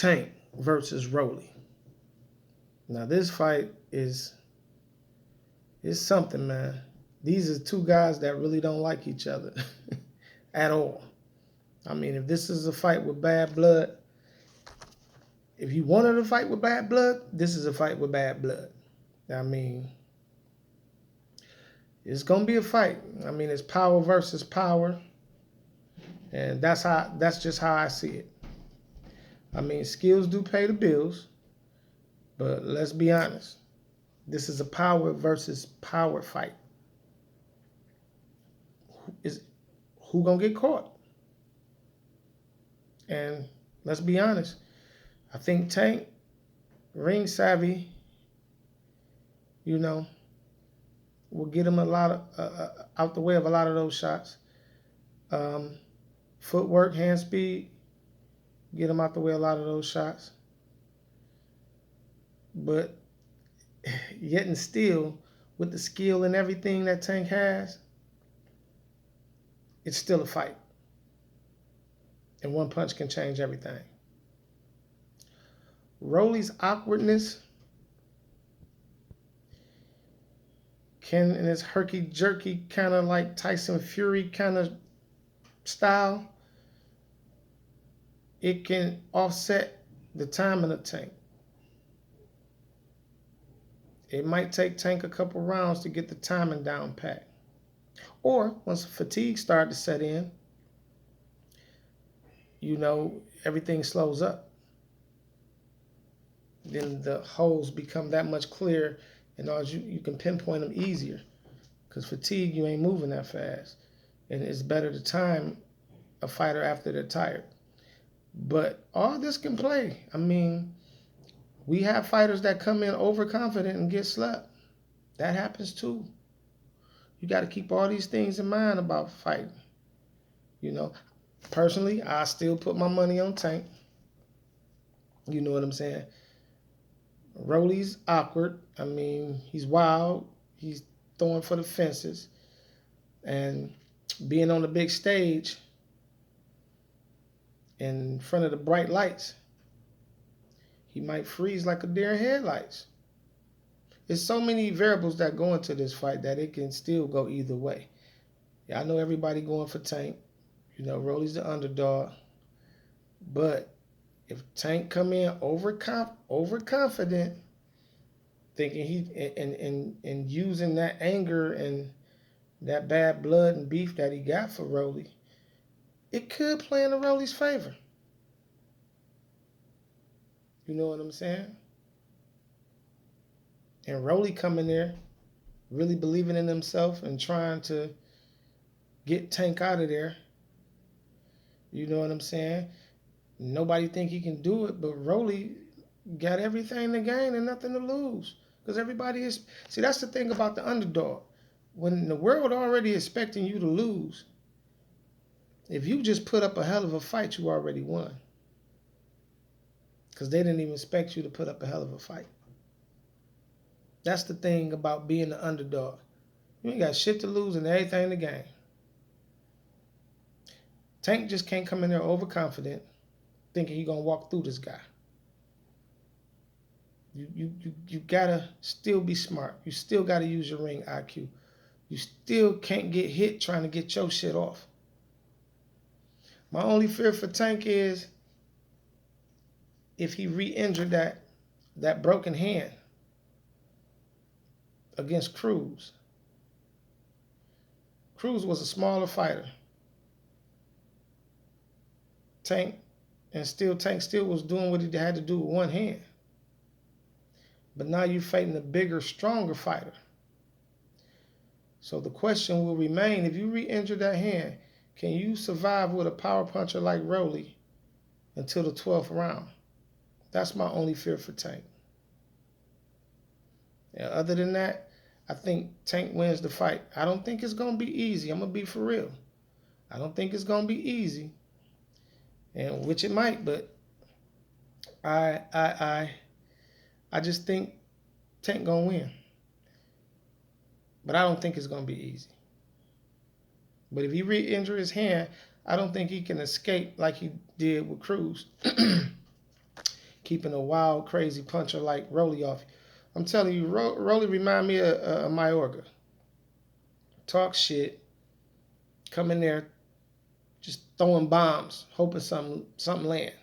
Tank versus Rolly. Now this fight is something, man. These are two guys that really don't like each other at all. I mean, if this is a fight with bad blood, if you wanted a fight with bad blood, this is a fight with bad blood. I mean, it's gonna be a fight. I mean, it's power versus power, and that's just how I see it. I mean, skills do pay the bills, but let's be honest. This is a power versus power fight. Is who gonna get caught? And let's be honest. I think Tank, ring savvy, you know, will get him a lot of out the way of a lot of those shots. Um, Footwork, hand speed, get him out the way of a lot of those shots. But yet and still, with the skill and everything that Tank has, it's still a fight. And one punch can change everything. Rolly's awkwardness can, in his herky-jerky kind of like Tyson Fury kind of style, it can offset the timing of Tank. It might take Tank a couple rounds to get the timing down pat. Or once fatigue starts to set in, you know, everything slows up. Then the holes become that much clearer, and you can pinpoint them easier. Because fatigue, you ain't moving that fast. And it's better to time a fighter after they're tired. But all this can play. I mean, we have fighters that come in overconfident and get slapped. That happens too. You got to keep all these things in mind about fighting. You know, personally, I still put my money on Tank. You know what I'm saying? Rolly's awkward. I mean, he's wild. He's throwing for the fences. And being on the big stage in front of the bright lights, he might freeze like a deer in headlights. There's so many variables that go into this fight that it can still go either way. Yeah, I know everybody going for Tank. You know, Rolly's the underdog. But if Tank come in overconfident, thinking he and using that anger and that bad blood and beef that he got for Rolly, it could play in Rolly's favor. You know what I'm saying? And Rolly coming there, really believing in himself and trying to get Tank out of there. You know what I'm saying? Nobody think he can do it, but Rolly got everything to gain and nothing to lose. Because everybody is... See, that's the thing about the underdog. When the world already expecting you to lose, if you just put up a hell of a fight, you already won. Because they didn't even expect you to put up a hell of a fight. That's the thing about being the underdog. You ain't got shit to lose and everything to gain. Tank just can't come in there overconfident, thinking he's going to walk through this guy. You got to still be smart. You still got to use your ring IQ. You still can't get hit trying to get your shit off. My only fear for Tank is if he re-injured that broken hand against Cruz. Cruz was a smaller fighter. Tank still was doing what he had to do with one hand. But now you're fighting a bigger, stronger fighter. So the question will remain, if you re-injure that hand, can you survive with a power puncher like Rolly until the 12th round? That's my only fear for Tank. Yeah, other than that, I think Tank wins the fight. I don't think it's going to be easy. I'm going to be for real. I don't think it's going to be easy. And which it might, but I just think Tank going to win. But I don't think it's going to be easy. But if he re-injure his hand, I don't think he can escape like he did with Cruz. keeping a wild, crazy puncher like Rolly off. I'm telling you, Rolly remind me of Mayorga. Talk shit, come in there just throwing bombs, hoping something land.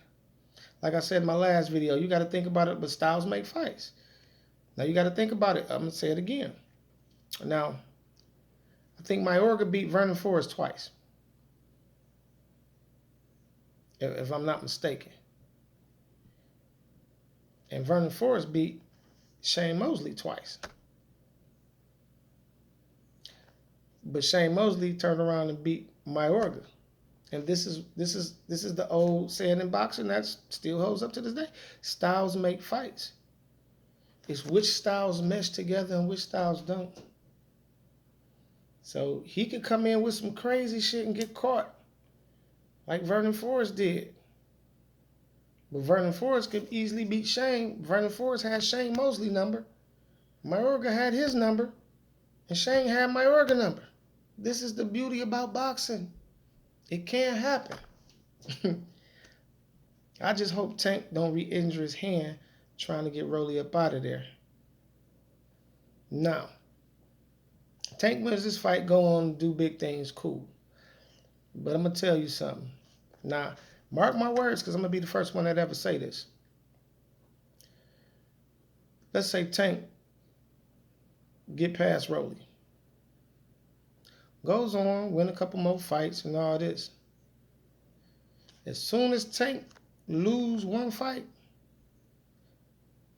Like I said in my last video, you got to think about it, but styles make fights. Now you got to think about it. I'm going to say it again. Now, I think Mayorga beat Vernon Forrest twice, if I'm not mistaken. And Vernon Forrest beat Shane Mosley twice. But Shane Mosley turned around and beat Mayorga. And this is the old saying in boxing that still holds up to this day. Styles make fights. It's which styles mesh together and which styles don't. So he could come in with some crazy shit and get caught, like Vernon Forrest did. But Vernon Forrest could easily beat Shane. Vernon Forrest had Shane Mosley number. Mayorga had his number. And Shane had Mayorga number. This is the beauty about boxing. It can happen. I just hope Tank don't re-injure his hand trying to get Rolly up out of there. Now, Tank wins this fight, go on and do big things, cool. But I'm going to tell you something. Now, mark my words, because I'm going to be the first one that ever say this. Let's say Tank get past Rolly. Goes on, win a couple more fights and all this. As soon as Tank lose one fight,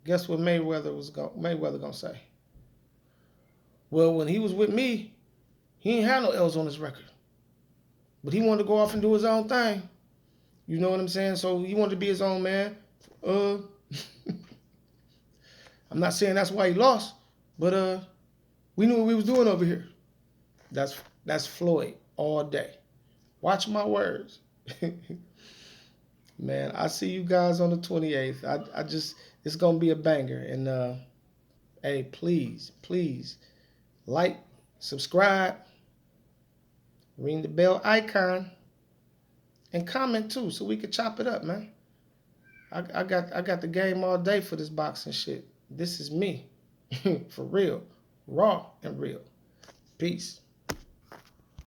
guess what Mayweather gonna say? Well, when he was with me, he ain't had no L's on his record. But he wanted to go off and do his own thing. You know what I'm saying? So he wanted to be his own man. I'm not saying that's why he lost, but we knew what we was doing over here. That's Floyd all day. Watch my words. Man, I see you guys on the 28th. It's gonna be a banger. And hey, please, like, subscribe, ring the bell icon, and comment too, so we can chop it up, man. I got the game all day for this boxing shit. This is me, for real, raw and real. Peace.